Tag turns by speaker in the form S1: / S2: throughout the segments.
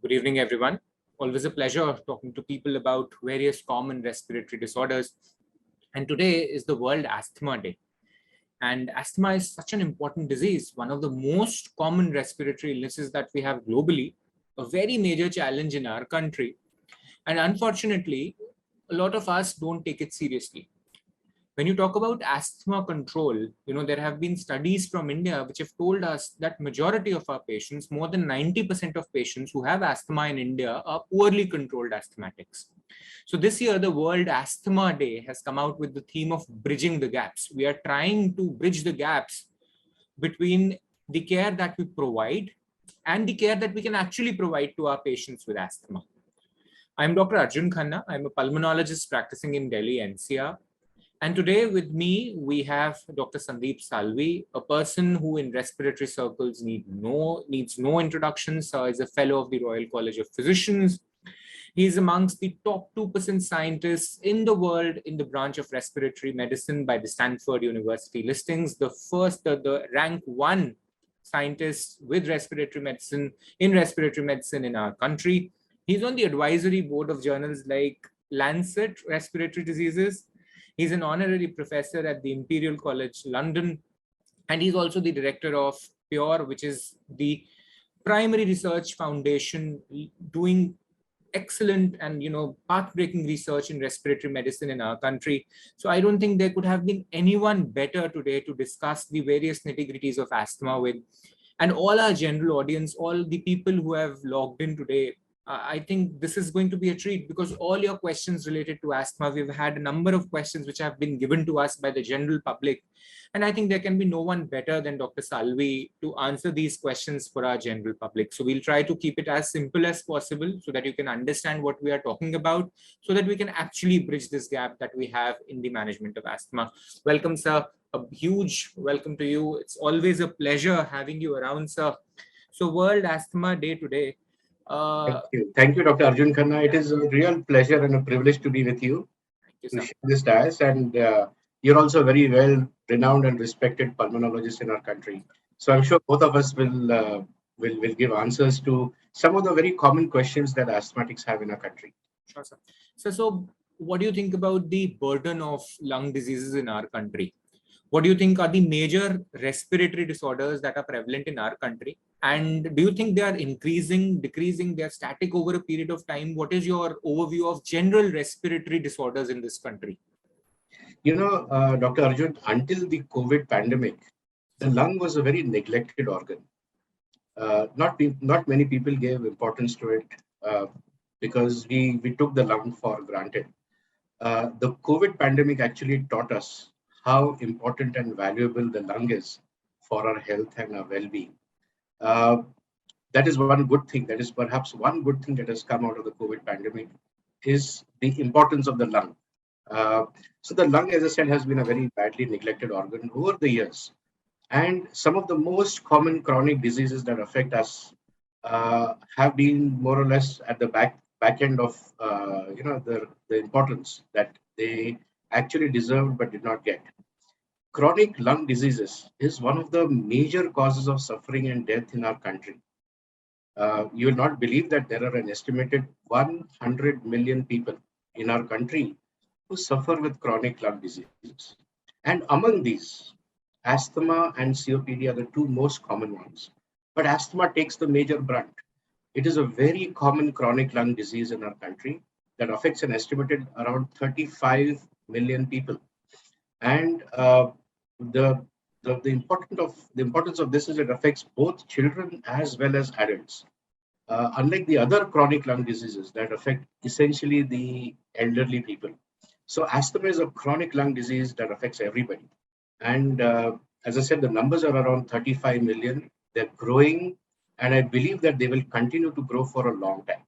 S1: Good evening, everyone. Always a pleasure talking to people about various common respiratory disorders. And today is the World Asthma Day. And asthma is such an important disease, one of the most common respiratory illnesses that we have globally, a very major challenge in our country. And unfortunately, a lot of us don't take it seriously. When you talk about asthma control, there have been studies from India which have told us that majority of our patients, more than 90% of patients who have asthma in India, are poorly controlled asthmatics. So this year, the World Asthma Day has come out with the theme of bridging the gaps. We are trying to bridge the gaps between the care that we provide and the care that we can actually provide to our patients with asthma. I'm Dr. Arjun Khanna. I'm a pulmonologist practicing in Delhi, NCR. And today with me, we have Dr. Sundeep Salvi, a person who in respiratory circles needs no introductions, is a fellow of the Royal College of Physicians. He's amongst the top 2% scientists in the world in the branch of respiratory medicine by the Stanford University listings, the rank 1 scientist with respiratory medicine in our country. He's on the advisory board of journals like Lancet Respiratory Diseases. He's an honorary professor at the Imperial College London, and he's also the director of PURE, which is the primary research foundation doing excellent and path-breaking research in respiratory medicine in our country. So I don't think there could have been anyone better today to discuss the various nitty-gritties of asthma with. And all our general audience, all the people who have logged in today, I think this is going to be a treat because all your questions related to asthma, we've had a number of questions which have been given to us by the general public. And I think there can be no one better than Dr. Salvi to answer these questions for our general public. So we'll try to keep it as simple as possible so that you can understand what we are talking about, so that we can actually bridge this gap that we have in the management of asthma. Welcome, sir. A huge welcome to you. It's always a pleasure having you around, sir. So World Asthma Day today.
S2: Thank you, Dr. Arjun Khanna. It is a real pleasure and a privilege to be with you to share this dais. And you're also a very well renowned and respected pulmonologist in our country. So I'm sure both of us will give answers to some of the very common questions that asthmatics have in our country.
S1: Sure, sir. So what do you think about the burden of lung diseases in our country? What do you think are the major respiratory disorders that are prevalent in our country? And do you think they are increasing, decreasing, they are static over a period of time? What is your overview of general respiratory disorders in this country?
S2: Dr. Arjun, until the COVID pandemic, the lung was a very neglected organ. Not many people gave importance to it because we took the lung for granted. The COVID pandemic actually taught us how important and valuable the lung is for our health and our well-being. That is one good thing. That is perhaps one good thing that has come out of the COVID pandemic is the importance of the lung. So the lung, as I said, has been a very badly neglected organ over the years. And some of the most common chronic diseases that affect us have been more or less at the back end of the importance that they actually deserved but did not get. Chronic lung diseases is one of the major causes of suffering and death in our country. You will not believe that there are an estimated 100 million people in our country who suffer with chronic lung diseases. And among these, asthma and COPD are the two most common ones. But asthma takes the major brunt. It is a very common chronic lung disease in our country that affects an estimated around 35 million people. And the importance of this is it affects both children as well as adults. Unlike the other chronic lung diseases that affect essentially the elderly people. So asthma is a chronic lung disease that affects everybody. And as I said, the numbers are around 35 million. They're growing, and I believe that they will continue to grow for a long time.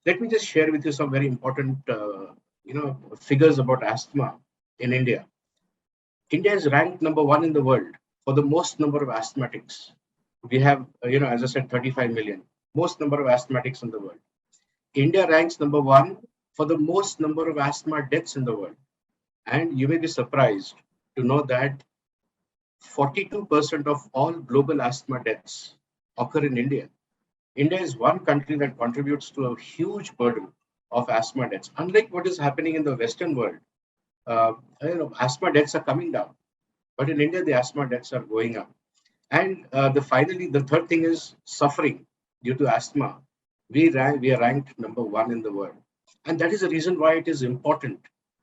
S2: Let me just share with you some very important, figures about asthma in India. India is ranked number 1 in the world for the most number of asthmatics. We have, as I said, 35 million, most number of asthmatics in the world. India ranks number 1 for the most number of asthma deaths in the world. And you may be surprised to know that 42% of all global asthma deaths occur in India. India is one country that contributes to a huge burden of asthma deaths. Unlike what is happening in the Western world, asthma deaths are coming down, but in India, the asthma deaths are going up. And the third thing is suffering due to asthma. We are ranked number one in the world, and that is the reason why it is important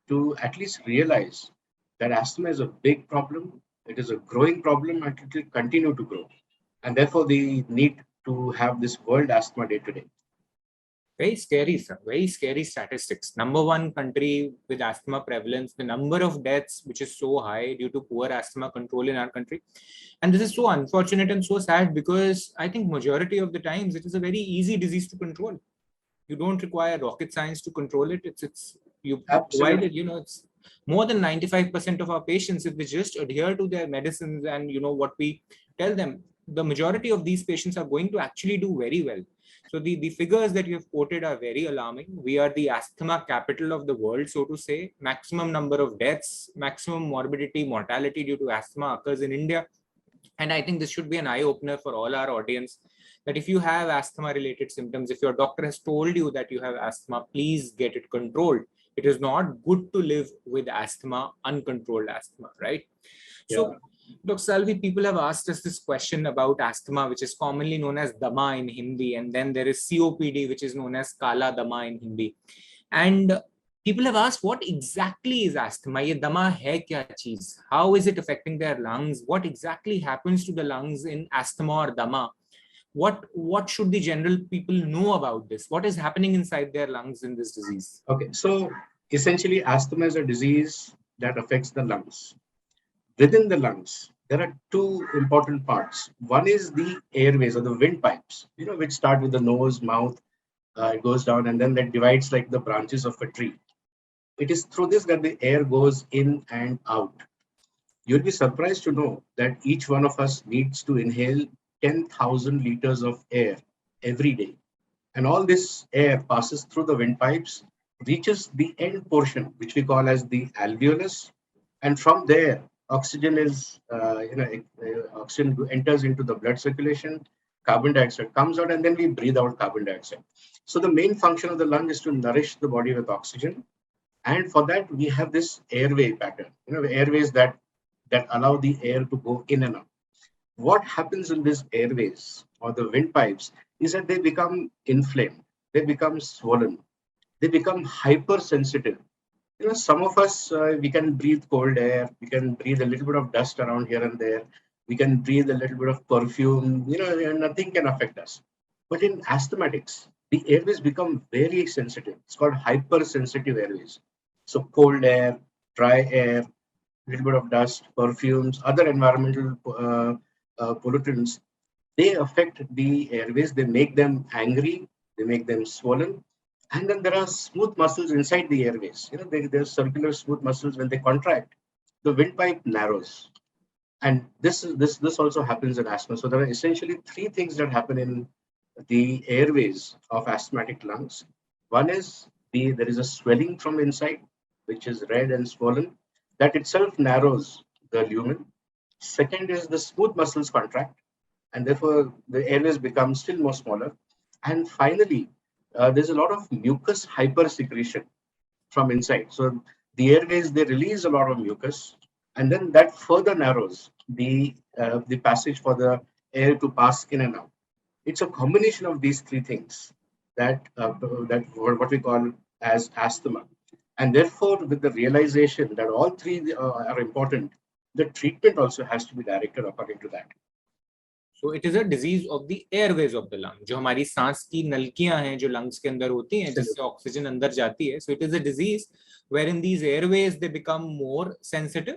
S2: to at least realize that asthma is a big problem. It is a growing problem, and it will continue to grow. And therefore, the need to have this World Asthma Day today.
S1: Very scary, sir. Very scary statistics. Number one country with asthma prevalence, the number of deaths, which is so high due to poor asthma control in our country. And this is so unfortunate and so sad because I think majority of the times it is a very easy disease to control. You don't require rocket science to control it. It's you provide it, it's more than 95% of our patients, if they just adhere to their medicines and what we tell them, the majority of these patients are going to actually do very well. So the figures that you have quoted are very alarming. We are the asthma capital of the world, so to say. Maximum number of deaths, maximum morbidity, mortality due to asthma occurs in India. And I think this should be an eye opener for all our audience, that if you have asthma related symptoms, if your doctor has told you that you have asthma, please get it controlled. It is not good to live with asthma, uncontrolled asthma, right? So, Dr. Salvi, people have asked us this question about asthma, which is commonly known as dama in Hindi, and then there is COPD, which is known as kala dama in Hindi. And people have asked, what exactly is asthma? Ye dama hai kya cheez? How is it affecting their lungs? What exactly happens to the lungs in asthma or dama? What should the general people know about this? What is happening inside their lungs in this disease?
S2: Okay, so essentially, asthma is a disease that affects the lungs. Within the lungs, there are two important parts. One is the airways or the windpipes, which start with the nose, mouth, it goes down, and then that divides like the branches of a tree. It is through this that the air goes in and out. You'll be surprised to know that each one of us needs to inhale 10,000 liters of air every day. And all this air passes through the windpipes, reaches the end portion, which we call as the alveolus. And from there, oxygen oxygen enters into the blood circulation, carbon dioxide comes out, and then we breathe out carbon dioxide. So the main function of the lung is to nourish the body with oxygen. And for that, we have this airway pattern, airways that allow the air to go in and out. What happens in these airways or the windpipes is that they become inflamed, they become swollen, they become hypersensitive. Some of us, we can breathe cold air, we can breathe a little bit of dust around here and there, we can breathe a little bit of perfume, and nothing can affect us. But in asthmatics, the airways become very sensitive. It's called hypersensitive airways. So cold air, dry air, a little bit of dust, perfumes, other environmental pollutants, they affect the airways. They make them angry, they make them swollen. And then there are smooth muscles inside the airways. There's circular smooth muscles. When they contract, the windpipe narrows. And this also happens in asthma. So there are essentially three things that happen in the airways of asthmatic lungs. One is there is a swelling from inside, which is red and swollen. That itself narrows the lumen. Second is the smooth muscles contract, and therefore the airways become still more smaller. And finally, there's a lot of mucus hypersecretion from inside. So the airways, they release a lot of mucus, and then that further narrows the passage for the air to pass in and out. It's a combination of these three things that what we call as asthma. And therefore, with the realization that all three are important, the treatment also has to be directed according to that.
S1: So it is a disease of the airways of the lung. जो हमारी सांस की नलकियां हैं जो lungs के अंदर होती हैं जिससे ऑक्सीजन अंदर जाती है. So it is a disease wherein these airways they become more sensitive.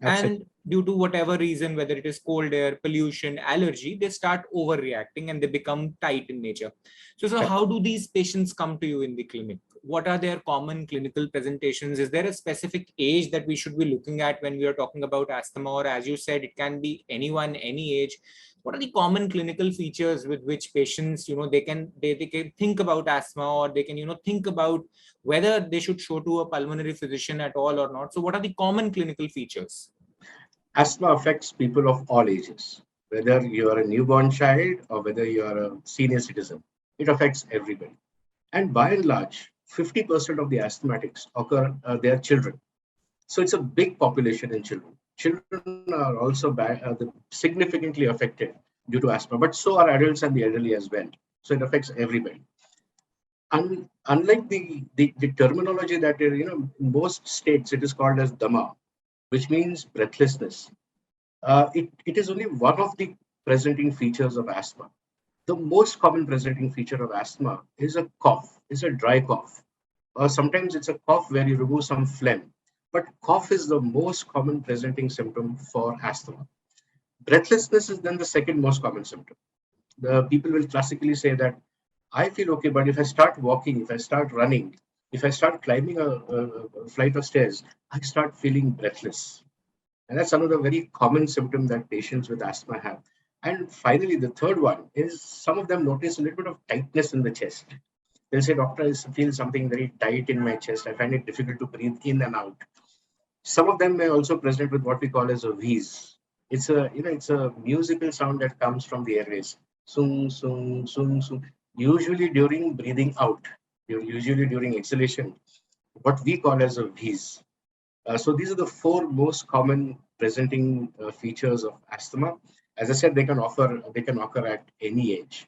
S1: Absolutely. And due to whatever reason, whether it is cold air, pollution, allergy, they start overreacting and they become tight in nature. So how do these patients come to you in the clinic? What are their common clinical presentations? Is there a specific age that we should be looking at when we are talking about asthma? Or as you said, it can be anyone, any age. What are the common clinical features with which patients, they can think about asthma, or they can, think about whether they should show to a pulmonary physician at all or not? So what are the common clinical features?
S2: Asthma affects people of all ages. whether you are a newborn child or whether you are a senior citizen. It affects everybody. And by and large, 50% of the asthmatics occur, they are children. So it's a big population in children. Children are also significantly affected due to asthma, but so are adults and the elderly as well. So it affects everybody. Unlike the terminology that, in most states, it is called as dama, which means breathlessness. It is only one of the presenting features of asthma. The most common presenting feature of asthma is a cough, is a dry cough. Or sometimes it's a cough where you remove some phlegm. But cough is the most common presenting symptom for asthma. Breathlessness is then the second most common symptom. The people will classically say that I feel okay, but if I start walking, if I start running, if I start climbing a flight of stairs, I start feeling breathless. And that's another very common symptom that patients with asthma have. And finally, the third one is some of them notice a little bit of tightness in the chest. They'll say, doctor, I feel something very tight in my chest. I find it difficult to breathe in and out. Some of them may also present with what we call as a wheeze. It's a musical sound that comes from the airways. Sung, sung, sung, sung. Usually during breathing out, usually during exhalation, what we call as a wheeze. So these are the four most common presenting features of asthma. As I said, they can occur at any age.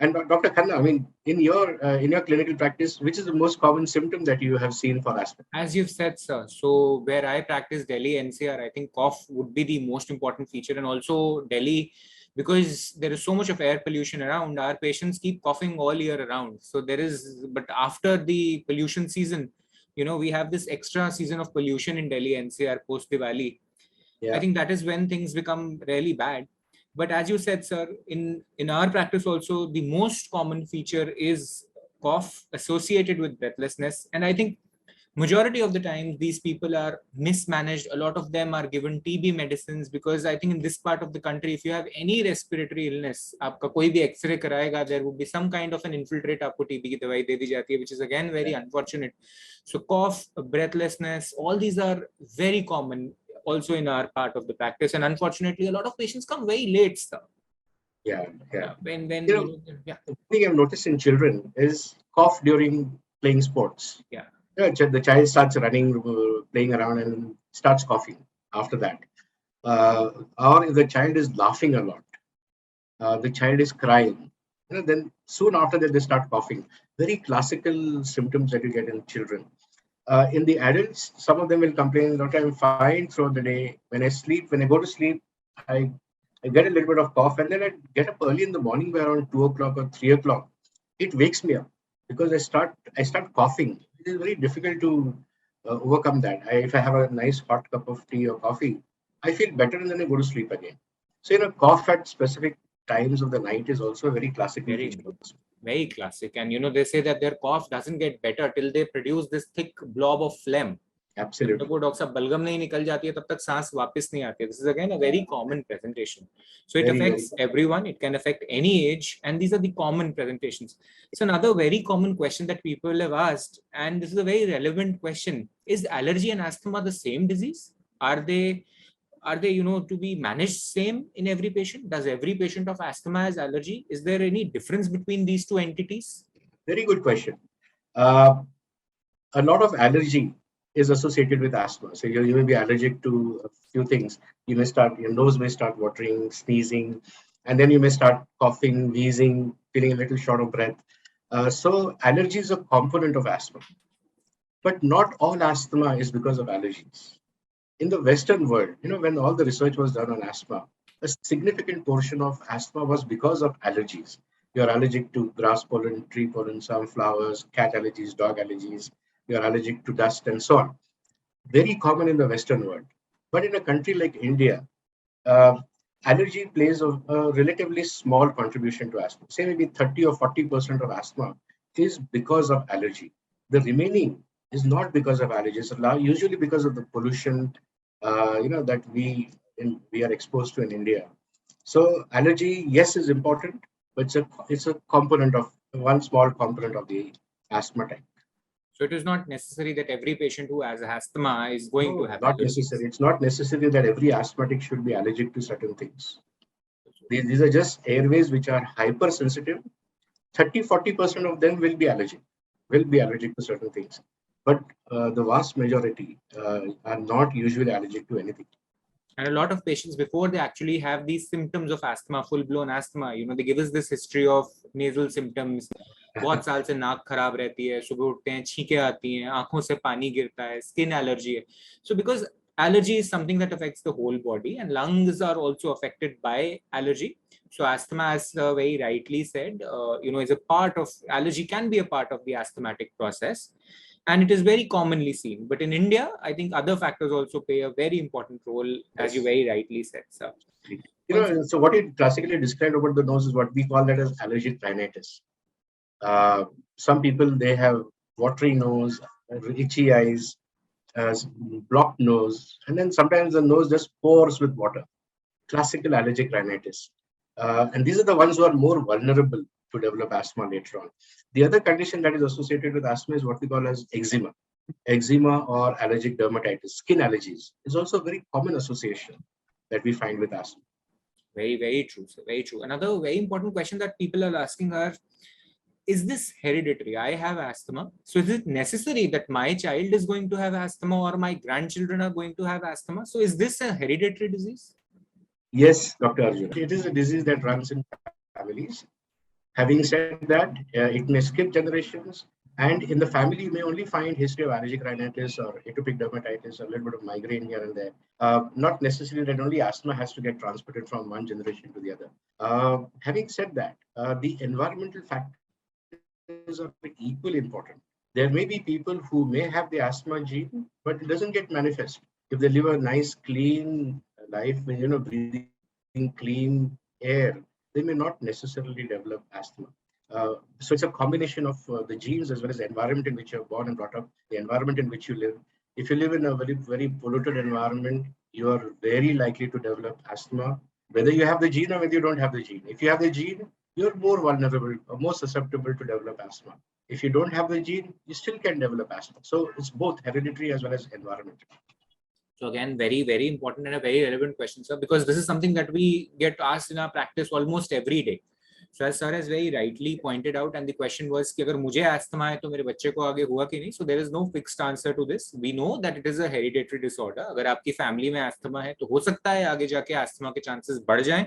S2: And Dr. Khanna, I mean, in your clinical practice, which is the most common symptom that you have seen for asthma?
S1: As you've said, sir, so where I practice Delhi NCR, I think cough would be the most important feature, and also Delhi, because there is so much of air pollution around, our patients keep coughing all year around. So but after the pollution season, we have this extra season of pollution in Delhi NCR post Diwali. I think that is when things become really bad. But as you said, sir, in our practice also, the most common feature is cough associated with breathlessness. And I think majority of the time these people are mismanaged. A lot of them are given TB medicines, because I think in this part of the country, if you have any respiratory illness, आपका कोई भी X-ray कराएगा, there would be some kind of an infiltrate, आपको TB की दवाई दे दी जाती है, which is again very unfortunate. So cough, breathlessness, all these are very common also in our part of the practice, and unfortunately a lot of patients come very late, sir. When
S2: the thing I've noticed in children is cough during playing sports. The child starts running, playing around, and starts coughing after that. Or if the child is laughing a lot, the child is crying, then soon after that they start coughing. Very classical symptoms that you get in children. In the adults, some of them will complain, "Doctor, I'm fine throughout the day. When I go to sleep, I get a little bit of cough, and then I get up early in the morning by around 2 o'clock or 3 o'clock. It wakes me up because I start coughing. It is very difficult to overcome that. If I have a nice hot cup of tea or coffee, I feel better, and then I go to sleep again. So cough at specific times of the night is also a very classical feature.
S1: Very classic. And they say that their cough doesn't get better till they produce this thick blob of phlegm.
S2: Absolutely.
S1: वो doctor साहब बलगम नहीं निकल जाती है तब तक सांस वापस नहीं आती है. This is again a very common presentation. So it affects everyone. It can affect any age, and these are the common presentations. So another very common question that people have asked, and this is a very relevant question: is allergy and asthma the same disease? Are they to be managed same in every patient? Does every patient of asthma has allergy? Is there any difference between these two entities?
S2: Very good question. A lot of allergy is associated with asthma. So you may be allergic to a few things. Your nose may start watering, sneezing, and then you may start coughing, wheezing, feeling a little short of breath. So allergy is a component of asthma. But not all asthma is because of allergies. In the Western world, when all the research was done on asthma, a significant portion of asthma was because of allergies. You're allergic to grass pollen, tree pollen, some flowers, cat allergies, dog allergies. You're allergic to dust and so on. Very common in the Western world. But in a country like India, allergy plays a relatively small contribution to asthma. Say maybe 30 or 40% of asthma is because of allergy. The remaining is not because of allergies, usually because of the pollution, that we are exposed to in India. So allergy, yes, is important, but it's a component of one small component of the asthmatic.
S1: So it is not necessary that every patient who has asthma is going to have
S2: not necessary. It's not necessary that every asthmatic should be allergic to certain things. These are just airways which are hypersensitive. 30-40% of them will be allergic to certain things. But the vast majority are not usually allergic to anything.
S1: And a lot of patients, before they actually have these symptoms of asthma, full-blown asthma, they give us this history of nasal symptoms. बहुत साल से नाक खराब रहती है, सुबह उठते हैं छींकें आती हैं, आंखों से पानी गिरता है, स्किन एलर्जी है. So because allergy is something that affects the whole body, and lungs are also affected by allergy. So asthma, as very rightly said, is a part of allergy, can be a part of the asthmatic process, and it is very commonly seen. But in India, I think other factors also play a very important role, as you very rightly said, sir.
S2: So what you classically described about the nose is what we call that as allergic rhinitis. Some people, they have watery nose, itchy eyes, blocked nose, and then sometimes the nose just pours with water. Classical allergic rhinitis. And these are the ones who are more vulnerable to develop asthma later on. The other condition that is associated with asthma is what we call as eczema. Eczema or allergic dermatitis, skin allergies, is also a very common association that we find with asthma.
S1: Very, very true, sir. Very true. Another very important question that people are asking are, is this hereditary? I have asthma. So is it necessary that my child is going to have asthma or my grandchildren are going to have asthma? So is this a hereditary disease?
S2: Yes, Dr. Arjun. It is a disease that runs in families. Having said that, it may skip generations. And in the family, you may only find history of allergic rhinitis or atopic dermatitis, or a little bit of migraine here and there. Not necessarily that only asthma has to get transmitted from one generation to the other. Having said that, the environmental factors are equally important. There may be people who may have the asthma gene, but it doesn't get manifest. If they live a nice, clean life, breathing clean air, they may not necessarily develop asthma. So it's a combination of the genes as well as the environment in which you're born and brought up, the environment in which you live. If you live in a very, very polluted environment, you are very likely to develop asthma, whether you have the gene or whether you don't have the gene. If you have the gene, you're more vulnerable or more susceptible to develop asthma. If you don't have the gene, you still can develop asthma. So it's both hereditary as well as environmental.
S1: So again, very, very important and a very relevant question, sir, because this is something that we get asked in our practice almost every day. So as sir has very rightly pointed out, and the question was कि अगर मुझे asthma है तो मेरे बच्चे को आगे हुआ कि नहीं? So there is no fixed answer to this. We know that it is a hereditary disorder. अगर आपकी family में asthma है तो हो सकता है आगे जाके asthma के chances बढ़ जाएं.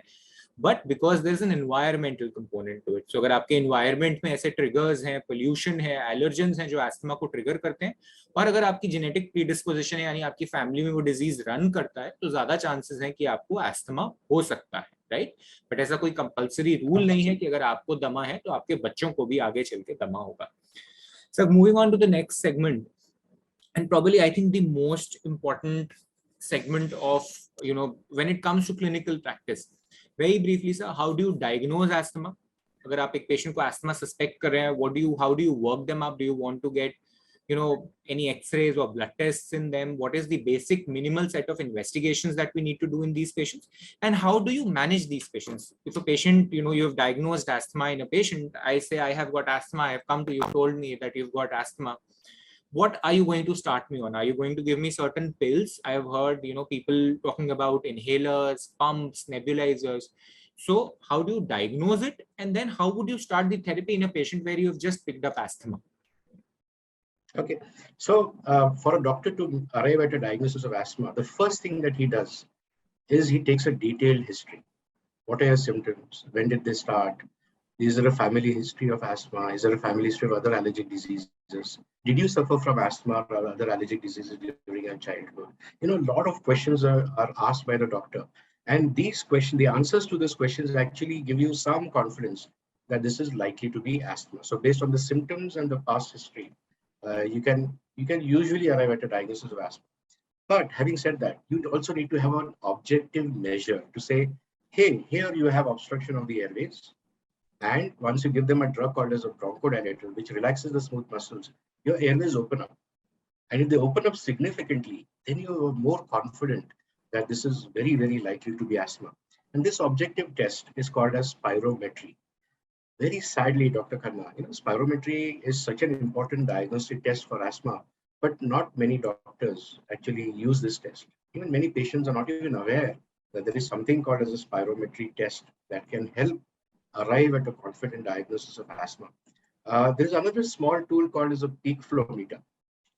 S1: But because there's an environmental component to it. So अगर आपके environment में ऐसे triggers हैं, pollution है, allergens हैं जो asthma को trigger करते हैं, और अगर आपकी genetic predisposition है, यानी आपकी family में वो disease run करता है, तो ज़्यादा chances हैं कि आपको asthma हो सकता है, right? But ऐसा कोई compulsory rule नहीं है कि अगर आपको दमा है, तो आपके बच्चों को भी आगे चल के दमा होगा. So moving on to the next segment, and probably I think the most important segment of, when it comes to clinical practice. Very briefly, sir, how do you diagnose asthma? अगर आप एक patient को asthma suspect कर रहे हैं, how do you work them up? Do you want to get, any X-rays or blood tests in them? What is the basic minimal set of investigations that we need to do in these patients? And how do you manage these patients? If a patient, you have diagnosed asthma in a patient, I say, I have got asthma, I have come to you, told me that you've got asthma. What are you going to start me on? Are you going to give me certain pills? I have heard, people talking about inhalers, pumps, nebulizers. So how do you diagnose it? And then how would you start the therapy in a patient where you have just picked up asthma?
S2: Okay. So for a doctor to arrive at a diagnosis of asthma, the first thing that he does is he takes a detailed history. What are your symptoms? When did they start? Is there a family history of asthma? Is there a family history of other allergic diseases? Did you suffer from asthma or other allergic diseases during your childhood? A lot of questions are asked by the doctor. And these questions, the answers to these questions actually give you some confidence that this is likely to be asthma. So based on the symptoms and the past history, you can usually arrive at a diagnosis of asthma. But having said that, you also need to have an objective measure to say, hey, here you have obstruction of the airways. And once you give them a drug called as a bronchodilator, which relaxes the smooth muscles, your airways open up. And if they open up significantly, then you are more confident that this is very, very likely to be asthma. And this objective test is called as spirometry. Very sadly, Dr. Khanna, spirometry is such an important diagnostic test for asthma, but not many doctors actually use this test. Even many patients are not even aware that there is something called as a spirometry test that can help arrive at a confident diagnosis of asthma. There is another small tool called as a peak flow meter.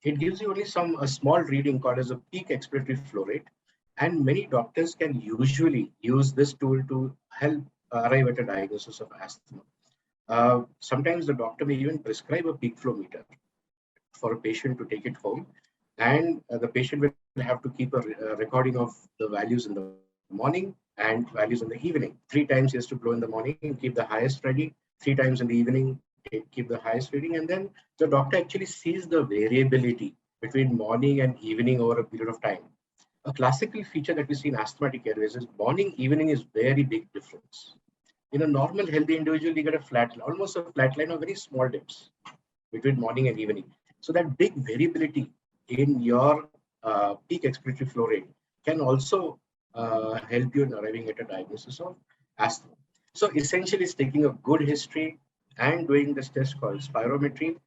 S2: It gives you only a small reading called as a peak expiratory flow rate, and many doctors can usually use this tool to help arrive at a diagnosis of asthma. Sometimes the doctor may even prescribe a peak flow meter for a patient to take it home, and the patient will have to keep a recording of the values in the morning and values in the evening. 3 times he has to blow in the morning, keep the highest ready. 3 times in the evening, keep the highest reading, and then the doctor actually sees the variability between morning and evening over a period of time. A classical feature that we see in asthmatic airways is morning evening is very big difference. In a normal healthy individual, you get a flat, almost a flat line of very small dips between morning and evening. So that big variability in your peak expiratory flow rate can also help you in arriving at a diagnosis of asthma. So essentially, it's taking a good history and doing this test called spirometry.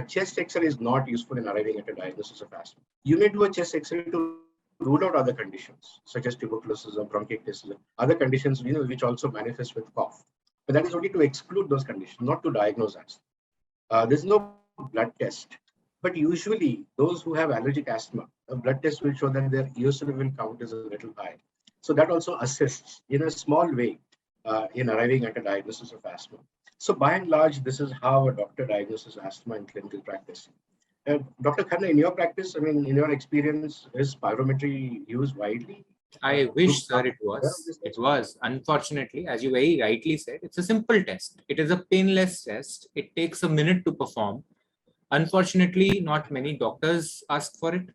S2: Chest X-ray is not useful in arriving at a diagnosis of asthma. You may do a chest X-ray to rule out other conditions, such as tuberculosis or bronchiectasis, other conditions which also manifest with cough. But that is only to exclude those conditions, not to diagnose asthma. There's no blood test. But usually, those who have allergic asthma, a blood test will show that their eosinophil count is a little high. So that also assists in a small way in arriving at a diagnosis of asthma. So by and large, this is how a doctor diagnoses asthma in clinical practice. Dr. Khanna, in your practice, I mean, in your experience, is spirometry used widely?
S1: I
S2: Do
S1: wish, sir, it
S2: aware of
S1: was.
S2: this
S1: It
S2: test?
S1: was. Unfortunately, as you very rightly said, it's a simple test. It is a painless test. It takes a minute to perform. Unfortunately, not many doctors ask for it.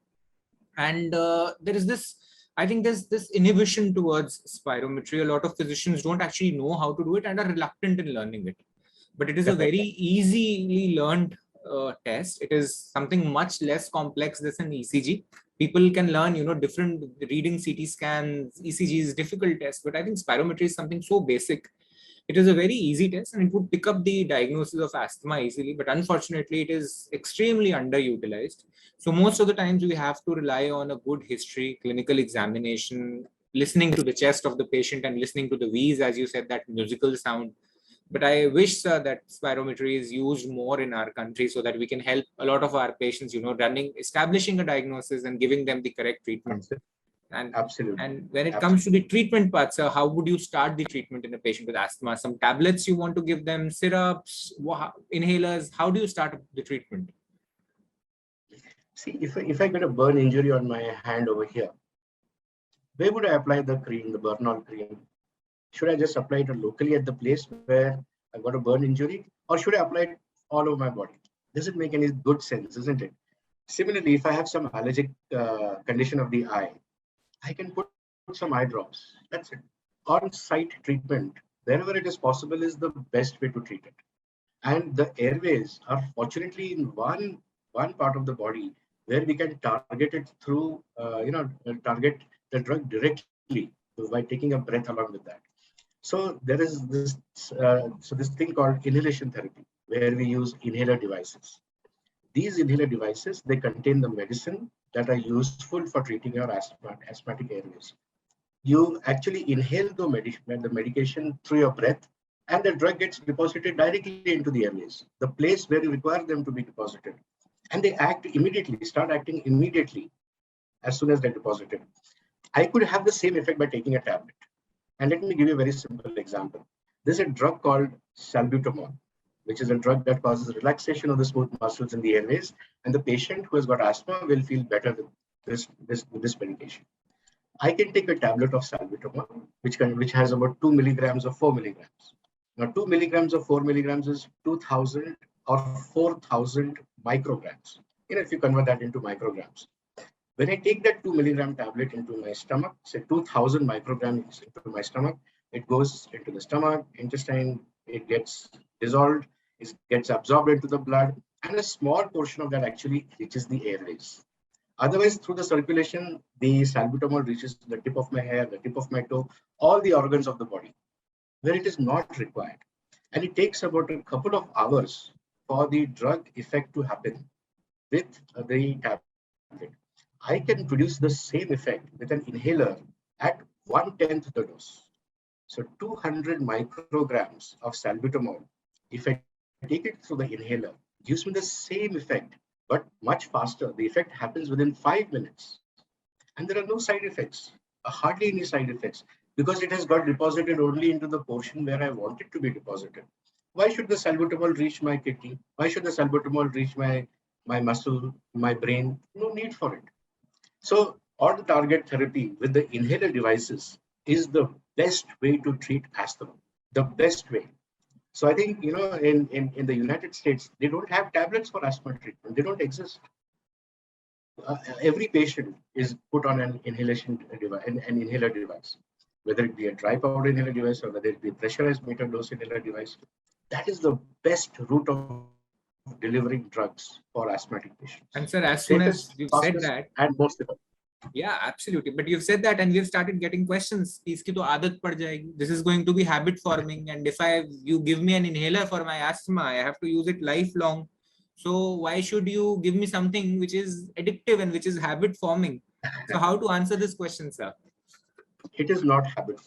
S1: And there is this, I think there's this inhibition towards spirometry. A lot of physicians don't actually know how to do it and are reluctant in learning it. But it is a very
S2: Definitely.
S1: easily learned test. It is something much less complex than an ECG. People can learn, different reading CT scans. ECG is difficult test, but I think spirometry is something so basic. It is a very easy test and it would pick up the diagnosis of asthma easily, but unfortunately it is extremely underutilized. So most of the times we have to rely on a good history, clinical examination, listening to the chest of the patient and listening to the wheeze, as you said, that musical sound. But I wish, sir, that spirometry is used more in our country so that we can help a lot of our patients, establishing a diagnosis and giving them the correct treatment.
S2: Absolutely.
S1: And
S2: Absolutely.
S1: and when it comes to the
S2: Absolutely.
S1: treatment part, sir, how would you start the treatment in a patient with asthma? Some tablets you want to give them, syrups, inhalers? How do you start the treatment?
S2: See, if I get a burn injury on my hand over here, where would I apply the cream, the Bernol cream? Should I just apply it locally at the place where I got a burn injury, or should I apply it all over my body? Doesn't make any good sense, isn't it? Similarly, if I have some allergic condition of the eye, I can put some eye drops. That's it. On-site treatment, wherever it is possible, is the best way to treat it. And the airways are fortunately in one part of the body where we can target it through, target the drug directly by taking a breath along with that. So there is this thing called inhalation therapy, where we use inhaler devices. These inhaler devices, they contain the medicine that are useful for treating your asthmatic airways. You actually inhale the medication through your breath, and the drug gets deposited directly into the airways, the place where you require them to be deposited. And they start acting immediately as soon as they're deposited. I could have the same effect by taking a tablet. And let me give you a very simple example. There's a drug called salbutamol, which is a drug that causes relaxation of the smooth muscles in the airways, and the patient who has got asthma will feel better with this medication. I can take a tablet of salbutamol, which has about 2 milligrams or 4 milligrams. Now, 2 milligrams or 4 milligrams is 2,000 or 4,000 micrograms. If you convert that into micrograms. When I take that 2 milligram tablet into my stomach, say 2,000 micrograms into my stomach, it goes into the stomach, intestine, it gets dissolved, it gets absorbed into the blood, and a small portion of that actually reaches the airways. Otherwise, through the circulation, the salbutamol reaches the tip of my hair, the tip of my toe, all the organs of the body, where it is not required. And it takes about a couple of hours for the drug effect to happen with the tablet. I can produce the same effect with an inhaler at 1/10 the dose. So 200 micrograms of salbutamol, if I take it through the inhaler, gives me the same effect, but much faster. The effect happens within 5 minutes. And there are no side effects, hardly any side effects, because it has got deposited only into the portion where I want it to be deposited. Why should the salbutamol reach my kidney? Why should the salbutamol reach my muscle, my brain? No need for it. So on target therapy with the inhaler devices is the best way to treat asthma, the best way. So I think, in the United States, they don't have tablets for asthma treatment. They don't exist. Every patient is put on an inhalation device, an inhaler device, whether it be a dry powder inhaler device or whether it be a pressurized metered dose inhaler device. That is the best route of delivering drugs for asthmatic patients.
S1: And sir, as soon
S2: Safest,
S1: as you've said
S2: fastest,
S1: that,
S2: and most effective.
S1: yeah, absolutely. But you've said that, and we've started getting questions. इसकी तो आदत पड़ जाएगी. This is going to be habit forming, and if you give me an inhaler for my asthma, I have to use it lifelong. So why should you give me something which is addictive and which is habit forming? So how to answer this question, sir?
S2: It is not habit.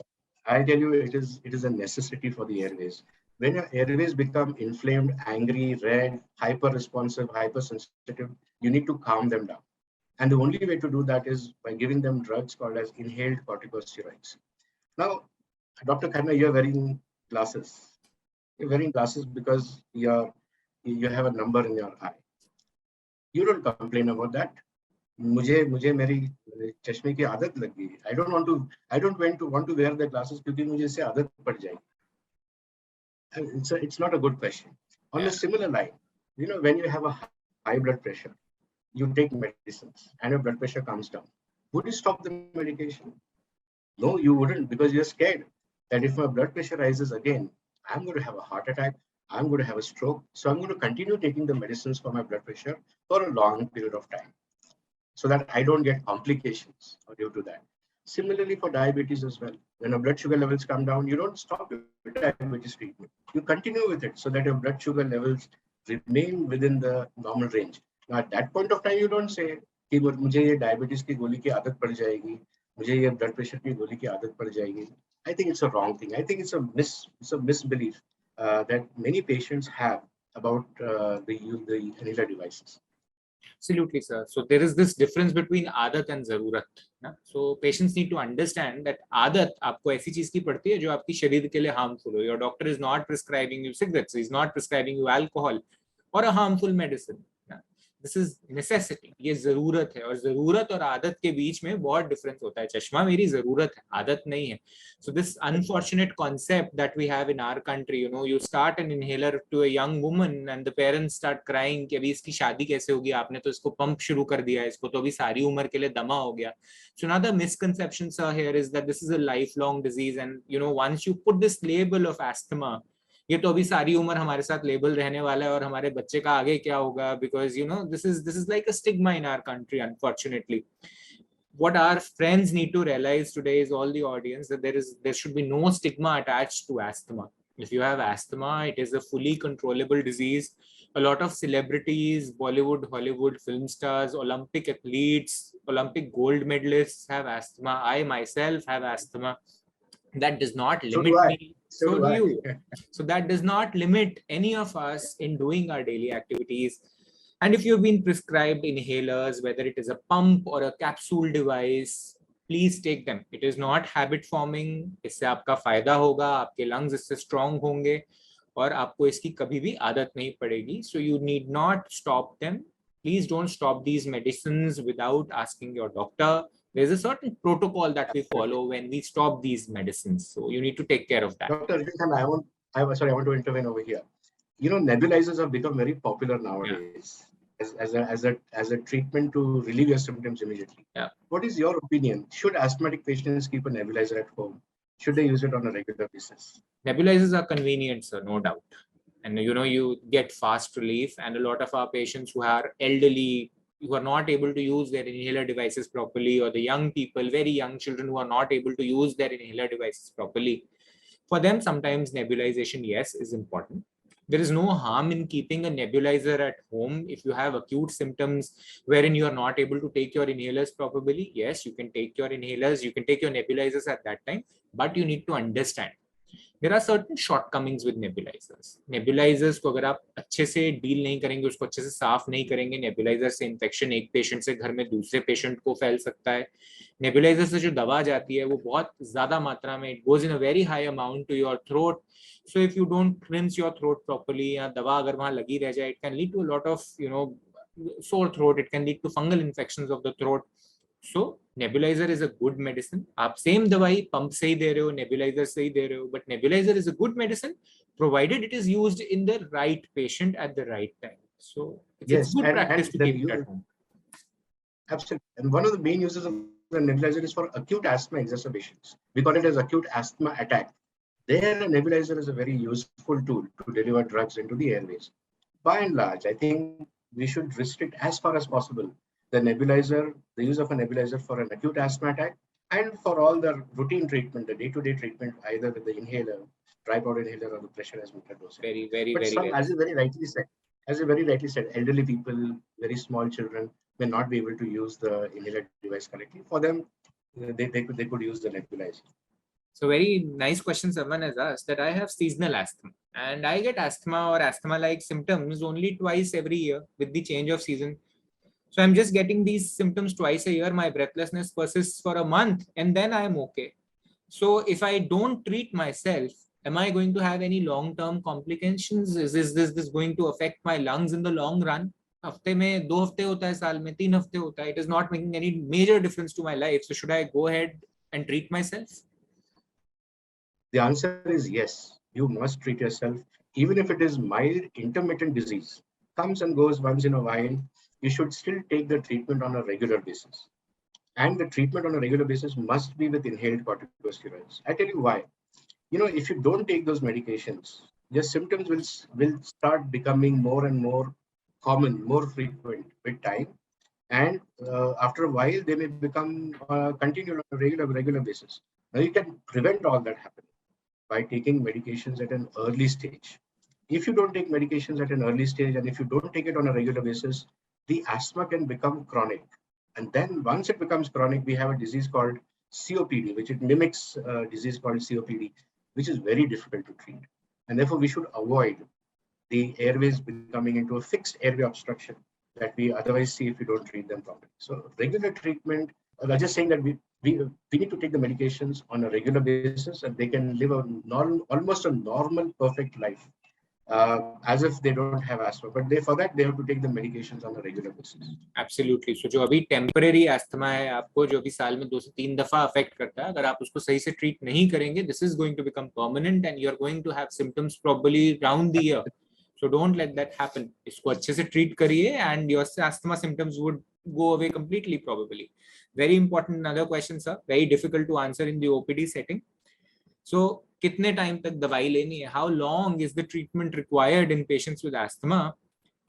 S2: I tell you, it is a necessity for the airways. When your airways become inflamed, angry, red, hyper responsive, hypersensitive, you need to calm them down. And the only way to do that is by giving them drugs called as inhaled corticosteroids. Now, Dr. Khanna, you're wearing glasses. You're wearing glasses because you have a number in your eye. You don't complain about that. मुझे मेरी चश्मे की आदत लग गई. I don't want to wear the glasses क्योंकि मुझे इससे आदत पड़ जाएगी. It's not a good question. On a similar line, when you have a high blood pressure, you take medicines and your blood pressure comes down. Would you stop the medication? No, you wouldn't, because you're scared that if my blood pressure rises again, I'm going to have a heart attack, I'm going to have a stroke. So I'm going to continue taking the medicines for my blood pressure for a long period of time so that I don't get complications due to that. Similarly for diabetes as well. When your blood sugar levels come down, you don't stop your diabetes treatment. You continue with it so that your blood sugar levels remain within the normal range. Now at that point of time, you don't say कि मुझे ये diabetes की गोली की आदत पड़ जाएगी, मुझे ये blood pressure की गोली की आदत पड़ जाएगी. I think it's a wrong thing. I think it's a misbelief that many patients have about the inhaler devices.
S1: Absolutely, sir. So there is this difference between आदत and ज़रूरत. So patients need to understand that आदत आपको ऐसी चीज की पड़ती है जो आपकी शरीर के लिए harmful हो. Your doctor is not prescribing you cigarettes, he is not prescribing you alcohol or a harmful medicine. This is necessity. ये जरूरत है, और जरूरत और आदत के बीच में बहुत डिफरेंस होता है. चश्मा मेरी जरूरत है, आदत नहीं है. So this unfortunate concept that we have in our country, you start an inhaler to a young woman and the parents start crying कि अभी इसकी शादी कैसे होगी, आपने तो इसको पंप शुरू कर दिया, इसको तो अभी सारी उम्र के लिए दमा हो गया. So another misconception, sir, here is that this is a lifelong disease, and once you put this label of asthma, ये तो अभी सारी उम्र हमारे साथ लेबल रहने वाला है और हमारे बच्चे का आगे क्या होगा, because this is like a stigma in our country, unfortunately. What our friends need to realize today is, all the audience, that there should be no stigma attached to asthma. If you have asthma, it is a fully controllable disease. A lot of celebrities, Bollywood, Hollywood film stars, Olympic athletes, Olympic gold medalists have asthma. I myself have asthma. That does not limit me. So do you. So that does not limit any of us in doing our daily activities. And if you've been prescribed inhalers, whether it is a pump or a capsule device, please take them. It is not habit forming. इससे आपका फायदा होगा, आपके lungs इससे strong होंगे और आपको इसकी कभी भी आदत नहीं पड़ेगी. So you need not stop them. Please don't stop these medicines without asking your doctor. There's a certain protocol that we follow when we stop these medicines. So you need to take care of that.
S2: Dr. Arjun, I want to intervene over here. Nebulizers have become very popular nowadays as a treatment to relieve your symptoms immediately.
S1: Yeah.
S2: What is your opinion? Should asthmatic patients keep a nebulizer at home? Should they use it on a regular basis?
S1: Nebulizers are convenient, sir, no doubt. And you get fast relief, and a lot of our patients who are elderly, who are not able to use their inhaler devices properly, or the young people, very young children who are not able to use their inhaler devices properly, for them sometimes nebulization, yes, is important. There is no harm in keeping a nebulizer at home if you have acute symptoms wherein you are not able to take your inhalers properly. Yes, you can take your inhalers, you can take your nebulizers at that time, but you need to understand there are certain shortcomings with nebulizers. Nebulizers को अगर आप अच्छे से deal नहीं करेंगे, उसको अच्छे से साफ नहीं करेंगे, नेबुलाइजर से इन्फेक्शन एक पेशेंट से घर में दूसरे पेशेंट को फैल सकता है. नेबुलाइजर से जो दवा जाती है वो बहुत ज्यादा मात्रा में, it goes in a very high amount to your throat. So if you don't rinse your throat properly, या दवा अगर वहां लगी रह जाए, it can lead to a lot of sore throat, it can lead to fungal infections of the throat. So nebulizer is a good medicine. आप same दवाई pump से ही दे रहे हो, नेबुलाइजर से ही दे रहे हो, but nebulizer is a good medicine provided it is used in the right patient at the right time. So it's good practice to keep it at home.
S2: Absolutely. And one of the main uses of the nebulizer is for acute asthma exacerbations. We call it as acute asthma attack. There, a nebulizer is a very useful tool to deliver drugs into the airways. By and large, I think we should restrict as far as possible the nebulizer, the use of a nebulizer for an acute asthma attack, and for all the routine treatment, the day-to-day treatment, either with the inhaler, dry powder inhaler, or the pressure meter dosing.
S1: Very, very,
S2: but
S1: very
S2: some,
S1: well.
S2: as you very rightly said, elderly people, very small children may not be able to use the inhaler device correctly. For them, they could use the nebulizer.
S1: So very nice question someone has asked, that I have seasonal asthma and I get asthma or asthma-like symptoms only twice every year with the change of season. So I'm just getting these symptoms twice a year. My breathlessness persists for a month and then I'm okay. So if I don't treat myself, am I going to have any long-term complications? Is this going to affect my lungs in the long run? हफ्ते में 2 हफ्ते होता है, साल में 3 हफ्ते होता है. It is not making any major difference to my life. So should I go ahead and treat myself?
S2: The answer is yes. You must treat yourself, even if it is mild intermittent disease, comes and goes once in a while. You should still take the treatment on a regular basis. And the treatment on a regular basis must be with inhaled corticosteroids. I tell you why. If you don't take those medications, your symptoms will start becoming more and more common, more frequent with time. And after a while, they may become continued on a regular basis. Now, you can prevent all that happening by taking medications at an early stage. If you don't take medications at an early stage, and if you don't take it on a regular basis, the asthma can become chronic. And then once it becomes chronic, we have a disease called COPD, which it mimics a disease called COPD, which is very difficult to treat. And therefore, we should avoid the airways becoming into a fixed airway obstruction that we otherwise see if we don't treat them properly. So regular treatment, I'm just saying that we need to take the medications on a regular basis, and they can live almost a normal, perfect life, as if they don't have asthma. But for that, they have to take the medications on a regular basis.
S1: Absolutely. So जो अभी temporary asthma है आपको, जो अभी साल में 2 से 3 दफा affect करता है, अगर आप उसको सही से treat नहीं करेंगे, this is going to become permanent and you are going to have symptoms probably round the year. So don't let that happen. इसको अच्छे से treat करिए and your asthma symptoms would go away completely probably. Very important another question, sir. Very difficult to answer in the OPD setting. So कितने time तक दवाई लेनी है? How long is the treatment required in patients with asthma?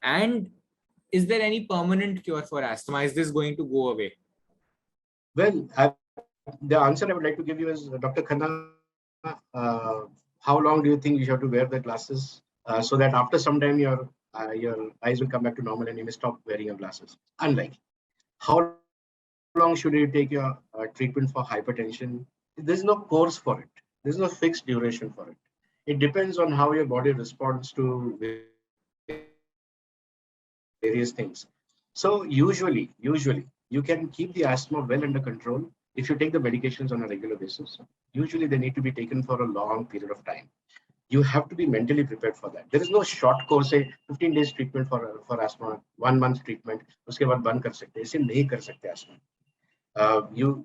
S1: And is there any permanent cure for asthma? Is this going to go away?
S2: Well, the answer I would like to give you is, Dr. Khanna, how long do you think you have to wear the glasses so that after some time your eyes will come back to normal and you may stop wearing your glasses? Unlikely. How long should you take your treatment for hypertension? There's no course for it. There's no fixed duration for it. It depends on how your body responds to various things. So usually you can keep the asthma well under control if you take the medications on a regular basis. Usually they need to be taken for a long period of time. You have to be mentally prepared for that. There is no short course, say 15 days treatment for asthma, 1 month treatment, uske baad band kar sakte. Aise nahi kar sakte asthma.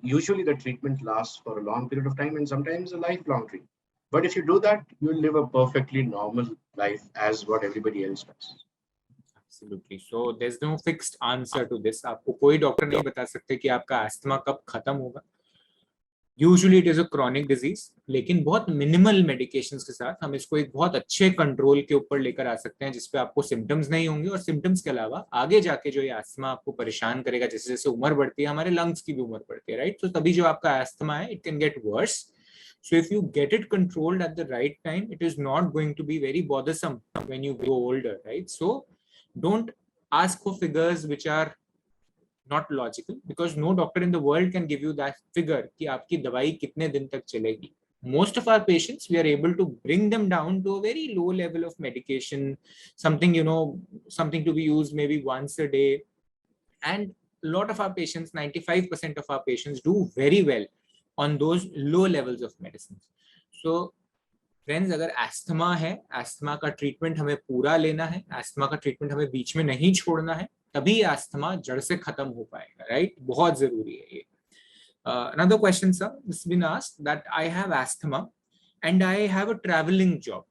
S2: Usually the treatment lasts for a long period of time and sometimes a lifelong treatment. But if you do that, you will live a perfectly normal life as what everybody else does.
S1: Absolutely. So there's no fixed answer to this. आपको कोई doctor नहीं बता सकते कि आपका asthma कब खत्म होगा. Usually it is a chronic disease, लेकिन बहुत मिनिमल मेडिकेशंस के साथ हम इसको एक बहुत अच्छे कंट्रोल के ऊपर लेकर आ सकते हैं, जिसपे आपको सिम्टम्स नहीं होंगे. और सिम्टम्स के अलावा आगे जाके जो ये अस्थमा आपको परेशान करेगा, जैसे जैसे उम्र बढ़ती है, हमारे लंग्स की भी उम्र बढ़ती है, राइट? तो तभी जो आपका अस्थमा है, it can get worse. So if you get it controlled at the right time, it is not going to be very bothersome when you grow older, right? So don't ask for figures which are not logical, because no doctor in the world can give you that figure कि आपकी दवाई कितने दिन तक चलेगी. Most of our patients, we are able to bring them down to a very low level of medication, something, something to be used maybe once a day. And a lot of our patients, 95% of our patients, do very well on those low levels of medicines. So friends, अगर asthma है, asthma का treatment हमें पूरा लेना है, asthma का treatment हमें बीच में नहीं छोड़ना है, तभी एस्थमा जड़ से खत्म हो पाएगा, राइट? बहुत जरूरी है ये. Another question, sir, this has been asked that I have asthma and I have a traveling job.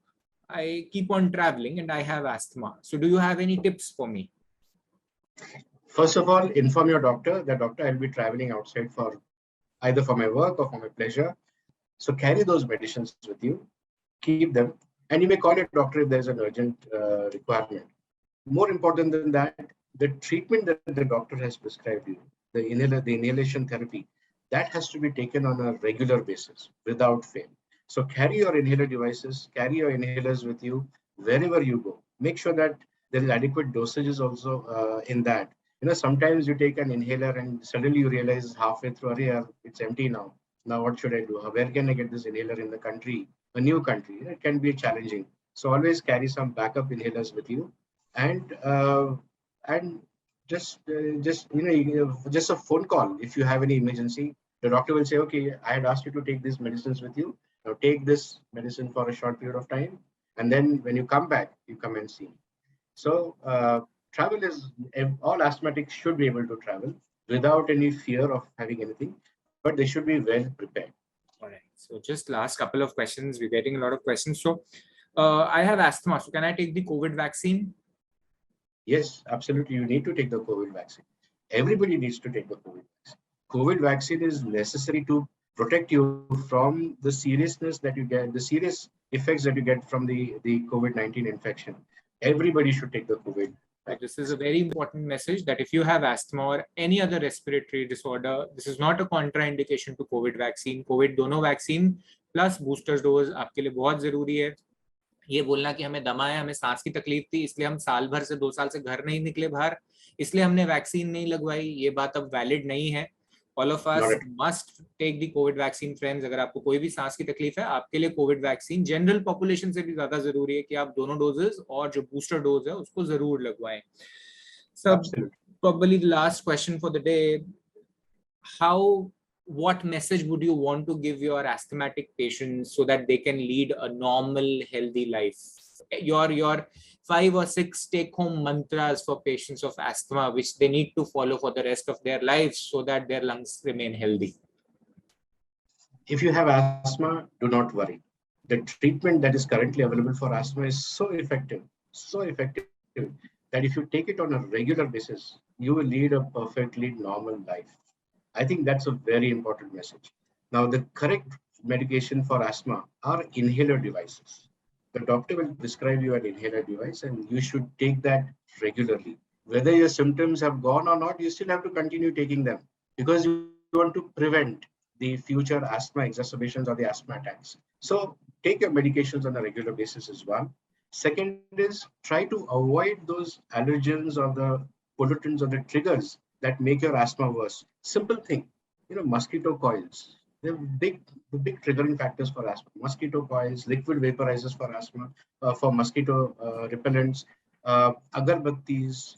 S1: I keep on traveling and I have asthma. So do you have any tips for me?
S2: First of all, inform your doctor that, doctor, I'll be traveling outside for either for my work or for my pleasure. So carry those medicines with you, keep them, and you may call your doctor if there's an urgent requirement. More important than that, the treatment that the doctor has prescribed you, the inhalation therapy, that has to be taken on a regular basis without fail. So carry your inhaler devices, carry your inhalers with you wherever you go. Make sure that there is adequate dosages also in that. Sometimes you take an inhaler and suddenly you realize halfway through, it's empty now. Now what should I do? Where can I get this inhaler in the country? A new country, it can be challenging. So always carry some backup inhalers with you, and just a phone call if you have any emergency. The doctor will say, okay, I had asked you to take these medicines with you. Now take this medicine for a short period of time, and then when you come back, you come and see. So travel is, all asthmatics should be able to travel without any fear of having anything, but they should be well prepared.
S1: All right. So just last couple of questions. We're getting a lot of questions. So I have asthma. So can I take the COVID vaccine?
S2: Yes, absolutely. You need to take the COVID vaccine. Everybody needs to take the COVID vaccine. COVID vaccine is necessary to protect you from the seriousness that you get, the serious effects that you get from the COVID-19 infection. Everybody should take the COVID.
S1: So this is a very important message that if you have asthma or any other respiratory disorder, this is not a contraindication to COVID vaccine. COVID दोनों vaccine plus booster dose आपके लिए बहुत जरूरी है. ये बोलना कि हमें दमा है, हमें सांस की तकलीफ थी, इसलिए हम साल भर से 2 साल से घर नहीं निकले बाहर, इसलिए हमने वैक्सीन नहीं लगवाई, ये बात अब वैलिड नहीं है. All of us must take the COVID vaccine, friends. अगर आपको कोई भी सांस की तकलीफ है, आपके लिए COVID vaccine जनरल पॉपुलेशन से भी ज्यादा जरूरी है कि आप दोनों डोजेस और जो बूस्टर डोज है उसको जरूर लगवाएं. So probably the last question for the day, what message would you want to give your asthmatic patients so that they can lead a normal, healthy life? Your 5 or 6 take-home mantras for patients of asthma, which they need to follow for the rest of their lives so that their lungs remain healthy.
S2: If you have asthma, do not worry. The treatment that is currently available for asthma is so effective that if you take it on a regular basis, you will lead a perfectly normal life. I think that's a very important message. Now, the correct medication for asthma are inhaler devices. The doctor will prescribe you an inhaler device and you should take that regularly. Whether your symptoms have gone or not, you still have to continue taking them because you want to prevent the future asthma exacerbations or the asthma attacks. So take your medications on a regular basis is one. Second is try to avoid those allergens or the pollutants or the triggers that make your asthma worse. Simple thing, mosquito coils. They're big triggering factors for asthma. Mosquito coils, liquid vaporizers for asthma, for mosquito repellents, agarbattis,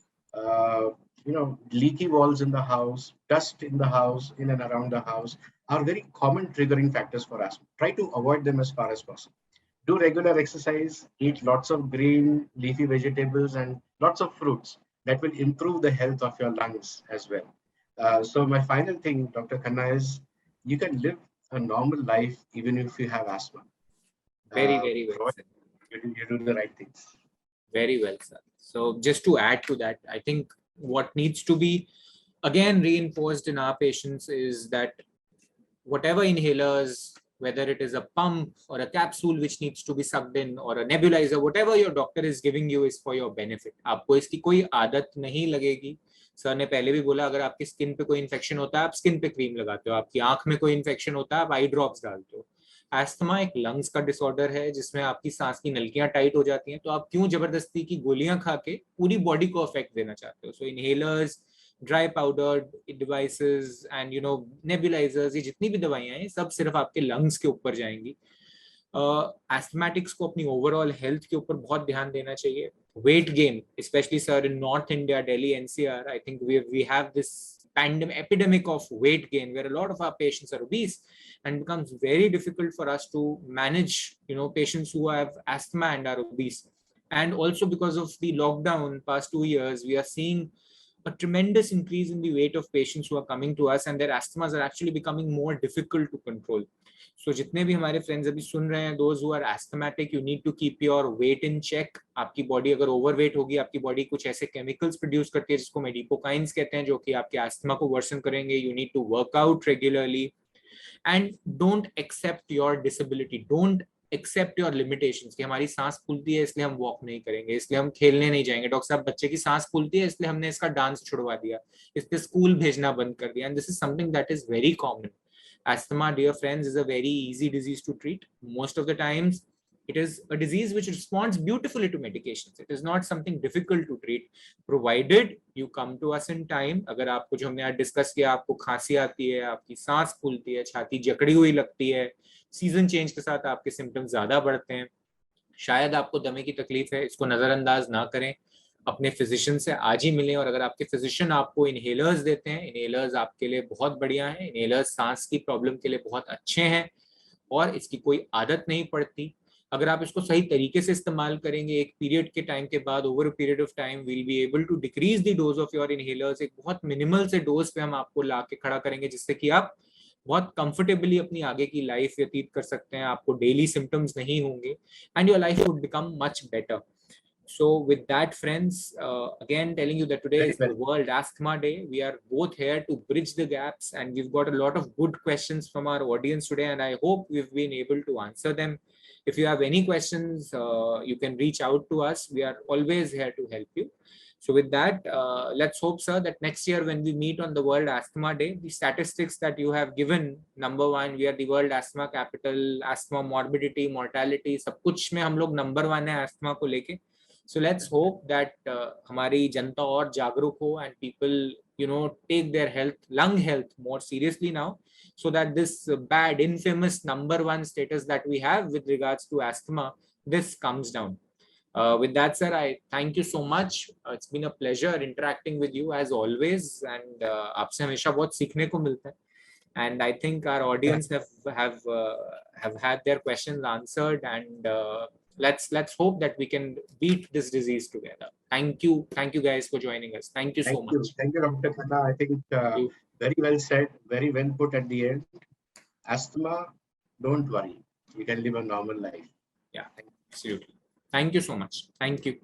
S2: leaky walls in the house, dust in the house, in and around the house are very common triggering factors for asthma. Try to avoid them as far as possible. Do regular exercise, eat lots of green, leafy vegetables and lots of fruits. That will improve the health of your lungs as well. So my final thing, Dr. Khanna, is you can live a normal life even if you have asthma.
S1: Very well, sir.
S2: You do the right things.
S1: Very well, sir. So just to add to that, I think what needs to be again reinforced in our patients is that whatever inhalers, whether it is a pump or a capsule which needs to be sucked in or a nebulizer, whatever your doctor is giving you is for your benefit. आपको इसकी कोई आदत नहीं लगेगी. Sir ने पहले भी बोला, अगर आपकी स्किन पे कोई इन्फेक्शन होता है आप स्किन पे क्रीम लगाते हो, आपकी आंख में कोई इन्फेक्शन होता है आप आई ड्रॉप्स डालते हो. एस्थमा एक लंग्स का डिसऑर्डर है जिसमें आपकी सांस की नलियां टाइट हो जाती हैं, तो आप क्यों जबरदस्ती की गोलियां खा के पूरी बॉडी को अफेक्ट देना चाहते हो? So inhalers, dry powder devices and nebulisers, ये जितनी भी दवाइयां हैं सब सिर्फ आपके लंग्स के ऊपर जाएंगी। एस्थमेटिक्स को अपनी ओवरऑल हेल्थ के ऊपर बहुत ध्यान देना चाहिए। Weight gain, specially sir in north India, Delhi NCR, I think we have this pandemic epidemic of weight gain where a lot of our patients are obese, and becomes very difficult for us to manage patients who have asthma and are obese. And also because of the lockdown past 2 years, we are seeing a tremendous increase in the weight of patients who are coming to us, and their asthmas are actually becoming more difficult to control. So जितने भी हमारे friends अभी सुन रहे हैं, those who are asthmatic, you need to keep your weight in check. आपकी body अगर overweight होगी, आपकी बॉडी कुछ ऐसे केमिकल्स प्रोड्यूस करती है जिसको मेडिपोकाइंस कहते हैं, जो कि आपके अस्थमा को वर्सन करेंगे. You need to work out regularly and don't accept your disability. Don't accept your limitations कि हमारी सांस फूलती है इसलिए हम वॉक नहीं करेंगे, इसलिए हम खेलने नहीं जाएंगे. डॉक्टर साहब, बच्चे की सांस फूलती है इसलिए हमने इसका डांस छुड़वा दिया, इसलिए स्कूल भेजना बंद कर दिया. And this is something that is very common. Asthma, dear friends, is a very easy disease to treat. Most of the times, it is a disease which responds beautifully to medications. It is not something difficult to treat, provided you come to us in time. अगर आपको जो हमने आज discuss किया, आपको खांसी आती है, आपकी सांस फूलती है, छाती जकड़ी हुई लगती है, सीजन चेंज के साथ आपके सिम्टम्स ज्यादा बढ़ते हैं, शायद आपको दमे की तकलीफ है, इसको नजरअंदाज ना करें. अपने फिजिशियन से आज ही मिलें. और अगर आपके फिजिशियन आपको इनहेलर्स देते हैं, इनहेलर्स आपके लिए बहुत बढ़िया हैं. इनहेलर्स सांस की प्रॉब्लम के लिए बहुत अच्छे हैं और इसकी कोई आदत नहीं पड़ती. अगर आप इसको सही तरीके से इस्तेमाल करेंगे, एक पीरियड के टाइम के बाद, over a period of time, will be able to decrease the dose of your inhalers. एक बहुत मिनिमल से डोज पे हम आपको ला के खड़ा करेंगे, जिससे कि आप बहुत कंफर्टेबली अपनी आगे की लाइफ व्यतीत कर सकते हैं. आपको डेली सिम्टम्स नहीं होंगे and your life would become much better. So with that, friends, again telling you that today
S2: Very
S1: is the
S2: well.
S1: World Asthma Day. We are both here to bridge the gaps, and we've got a lot of good questions from our audience today, and I hope we've been able to answer them. If you have any questions, you can reach out to us. We are always here to help you. So with that, let's hope, sir, that next year when we meet on the World Asthma Day, the statistics that you have given, number one, we are the World Asthma Capital, asthma morbidity, mortality, सब कुछ में हम लोग number one है asthma को लेके. So let's hope that हमारी जनता और जागरूक हो and people take their health, lung health more seriously now, so that this bad, infamous number one status that we have with regards to asthma, this comes down. With that, sir, I thank you so much. It's been a pleasure interacting with you as always, and आपसे हमेशा बहुत सीखने को मिलता है. And I think our audience have had their questions answered, and let's hope that we can beat this disease together. Thank you guys for joining us. Thank you so much.
S2: Thank you, Dr. Khanna. I think very well said, very well put at the end. Asthma, don't worry, you can live a normal life.
S1: Yeah, absolutely. Thank you so much. Thank you.